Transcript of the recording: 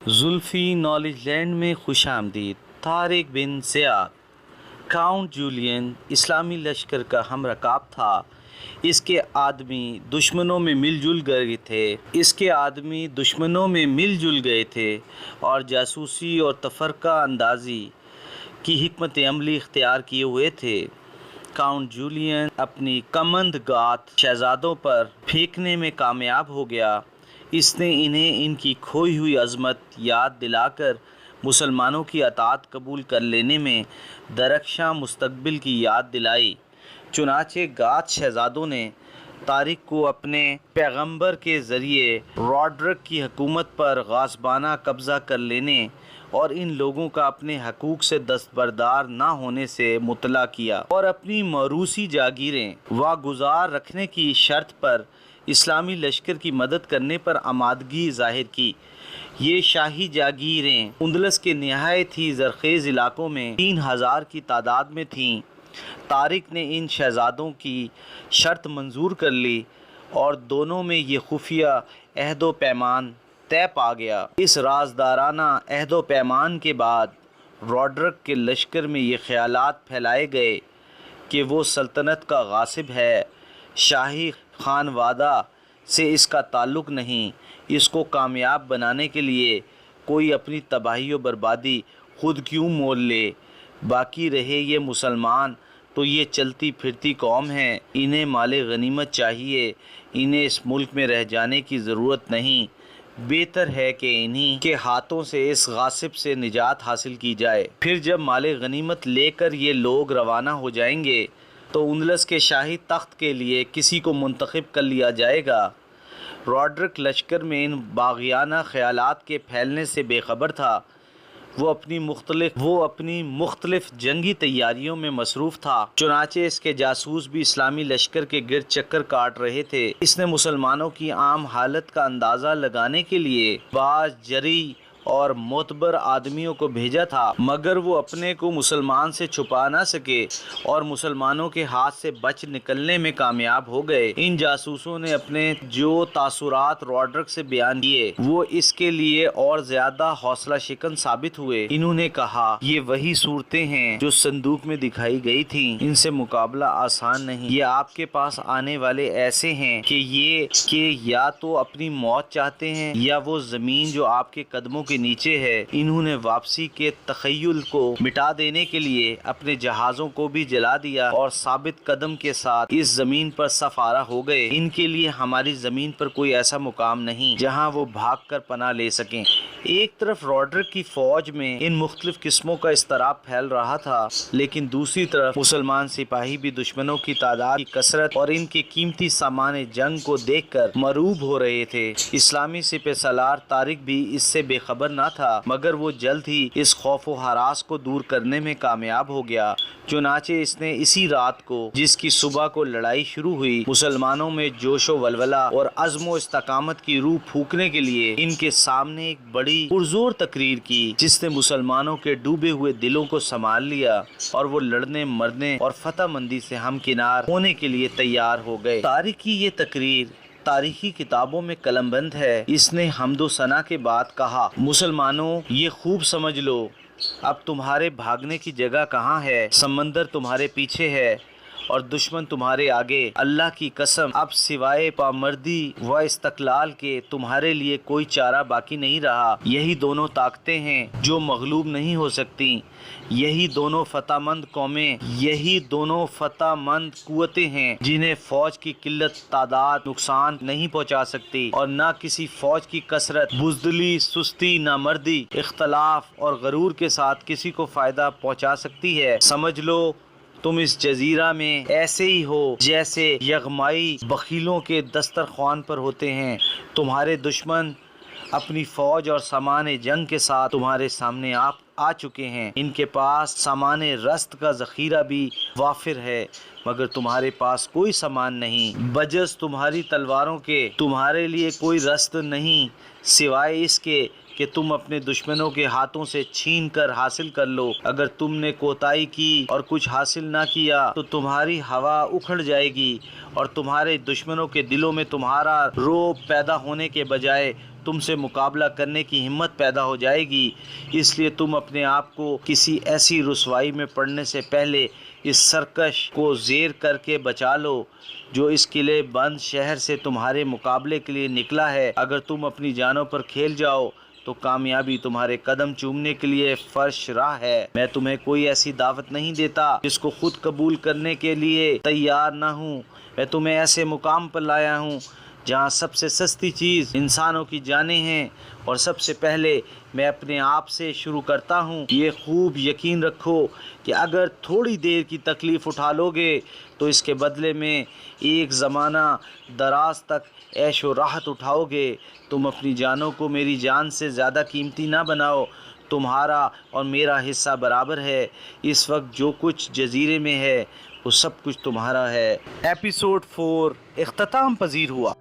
Zulfi knowledge land میں خوش آمدید۔ طارق بن زیاد کاؤنٹ جولین اسلامی لشکر کا ہم رکاب تھا۔ اس کے آدمی دشمنوں میں مل جل گئے تھے اور جاسوسی اور تفرقہ اندازی کی حکمت عملی اختیار کیے ہوئے تھے۔ کاؤنٹ جولین اپنی کمند گات شہزادوں پر پھینکنے میں کامیاب ہو گیا۔ اس نے انہیں ان کی کھوئی ہوئی عظمت یاد دلا کر مسلمانوں کی اطاعت قبول کر لینے میں درخشاں مستقبل کی یاد دلائی۔ چنانچہ گات شہزادوں نے طارق کو اپنے پیغمبر کے ذریعے راڈرک کی حکومت پر غاصبانہ قبضہ کر لینے اور ان لوگوں کا اپنے حقوق سے دستبردار نہ ہونے سے مطلع کیا اور اپنی موروثی جاگیریں واگزار رکھنے کی شرط پر اسلامی لشکر کی مدد کرنے پر آمادگی ظاہر کی۔ یہ شاہی جاگیریں اندلس کے نہایت ہی زرخیز علاقوں میں 3000 کی تعداد میں تھیں۔ طارق نے ان شہزادوں کی شرط منظور کر لی اور دونوں میں یہ خفیہ عہد و پیمان طے پا گیا۔ اس رازدارانہ عہد و پیمان کے بعد راڈرک کے لشکر میں یہ خیالات پھیلائے گئے کہ وہ سلطنت کا غاصب ہے، شاہی خانوادہ سے اس کا تعلق نہیں، اس کو کامیاب بنانے کے لیے کوئی اپنی تباہی و بربادی خود کیوں مول لے۔ باقی رہے یہ مسلمان تو یہ چلتی پھرتی قوم ہے، انہیں مال غنیمت چاہیے، انہیں اس ملک میں رہ جانے کی ضرورت نہیں، بہتر ہے کہ انہی کے ہاتھوں سے اس غاصب سے نجات حاصل کی جائے۔ پھر جب مال غنیمت لے کر یہ لوگ روانہ ہو جائیں گے تو اندلس کے شاہی تخت کے لیے کسی کو منتخب کر لیا جائے گا۔ راڈرک لشکر میں ان باغیانہ خیالات کے پھیلنے سے بے خبر تھا۔ وہ اپنی مختلف جنگی تیاریوں میں مصروف تھا۔ چنانچہ اس کے جاسوس بھی اسلامی لشکر کے گرد چکر کاٹ رہے تھے۔ اس نے مسلمانوں کی عام حالت کا اندازہ لگانے کے لیے بعض جری اور معتبر آدمیوں کو بھیجا تھا، مگر وہ اپنے کو مسلمان سے چھپا نہ سکے اور مسلمانوں کے ہاتھ سے بچ نکلنے میں کامیاب ہو گئے۔ ان جاسوسوں نے اپنے جو تاثرات راڈرک سے بیان کیے وہ اس کے لیے اور زیادہ حوصلہ شکن ثابت ہوئے۔ انہوں نے کہا، یہ وہی صورتیں ہیں جو صندوق میں دکھائی گئی تھیں، ان سے مقابلہ آسان نہیں۔ یہ آپ کے پاس آنے والے ایسے ہیں کہ یا تو اپنی موت چاہتے ہیں یا وہ زمین جو آپ کے قدموں کے نیچے ہے۔ انہوں نے واپسی کے تخیل کو مٹا دینے کے لیے اپنے جہازوں کو بھی جلا دیا اور ثابت قدم کے ساتھ اس زمین پر سفارہ ہو گئے۔ ان کے لیے ہماری زمین پر کوئی ایسا مقام نہیں جہاں وہ بھاگ کر پناہ لے سکیں۔ ایک طرف راڈرک کی فوج میں ان مختلف قسموں کا اضطراب پھیل رہا تھا، لیکن دوسری طرف مسلمان سپاہی بھی دشمنوں کی تعداد کی کثرت اور ان کے قیمتی سامان جنگ کو دیکھ کر مرعوب ہو رہے تھے۔ اسلامی سپہ سالار طارق بھی اس سے بے خبر نہ تھا، مگر وہ جلد ہی اس خوف و ہراس کو دور کرنے میں کامیاب ہو گیا۔ چنانچہ اس نے اسی رات کو، جس کی صبح کو لڑائی شروع ہوئی، مسلمانوں میں جوش و ولولہ اور عزم و استقامت کی روح پھونکنے کے لیے ان کے سامنے ایک بڑی پرزور تقریر کی، جس نے مسلمانوں کے ڈوبے ہوئے دلوں کو سنبھال لیا اور وہ لڑنے مرنے اور فتح مندی سے ہمکنار ہونے کے لیے تیار ہو گئے۔ طارق کی یہ تقریر تاریخی کتابوں میں قلم بند ہے۔ اس نے حمد و ثنا کے بعد کہا، مسلمانوں، یہ خوب سمجھ لو، اب تمہارے بھاگنے کی جگہ کہاں ہے؟ سمندر تمہارے پیچھے ہے اور دشمن تمہارے آگے۔ اللہ کی قسم، اب سوائے پامردی و استقلال کے تمہارے لیے کوئی چارہ باقی نہیں رہا۔ یہی دونوں طاقتیں ہیں جو مغلوب نہیں ہو سکتی، یہی دونوں فتح مند قومیں، یہی دونوں فتح مند قوتیں ہیں جنہیں فوج کی قلت تعداد نقصان نہیں پہنچا سکتی اور نہ کسی فوج کی کثرت بزدلی، سستی، نامردی، اختلاف اور غرور کے ساتھ کسی کو فائدہ پہنچا سکتی ہے۔ سمجھ لو تم اس جزیرہ میں ایسے ہی ہو جیسے یغمائی بخیلوں کے دسترخوان پر ہوتے ہیں۔ تمہارے دشمن اپنی فوج اور سامان جنگ کے ساتھ تمہارے سامنے آ چکے ہیں۔ ان کے پاس سامان رست کا ذخیرہ بھی وافر ہے، مگر تمہارے پاس کوئی سامان نہیں۔ بجز تمہاری تلواروں کے تمہارے لیے کوئی رست نہیں، سوائے اس کے کہ تم اپنے دشمنوں کے ہاتھوں سے چھین کر حاصل کر لو۔ اگر تم نے کوتاہی کی اور کچھ حاصل نہ کیا تو تمہاری ہوا اکھڑ جائے گی اور تمہارے دشمنوں کے دلوں میں تمہارا رعب پیدا ہونے کے بجائے تم سے مقابلہ کرنے کی ہمت پیدا ہو جائے گی، اس لیے تم اپنے آپ کو کسی ایسی رسوائی میں پڑنے سے پہلے اس سرکش کو زیر کر کے بچا لو جو اس قلعے بند شہر سے تمہارے مقابلے کے لیے نکلا ہے۔ اگر تم اپنی جانوں پر کھیل جاؤ تو کامیابی تمہارے قدم چومنے کے لیے فرش راہ ہے۔ میں تمہیں کوئی ایسی دعوت نہیں دیتا جس کو خود قبول کرنے کے لیے تیار نہ ہوں۔ میں تمہیں ایسے مقام پر لایا ہوں جہاں سب سے سستی چیز انسانوں کی جانیں ہیں، اور سب سے پہلے میں اپنے آپ سے شروع کرتا ہوں۔ یہ خوب یقین رکھو کہ اگر تھوڑی دیر کی تکلیف اٹھا لو گے تو اس کے بدلے میں ایک زمانہ دراز تک عیش و راحت اٹھاؤ گے۔ تم اپنی جانوں کو میری جان سے زیادہ قیمتی نہ بناؤ، تمہارا اور میرا حصہ برابر ہے۔ اس وقت جو کچھ جزیرے میں ہے وہ سب کچھ تمہارا ہے۔ ایپیسوڈ 4 اختتام پذیر ہوا۔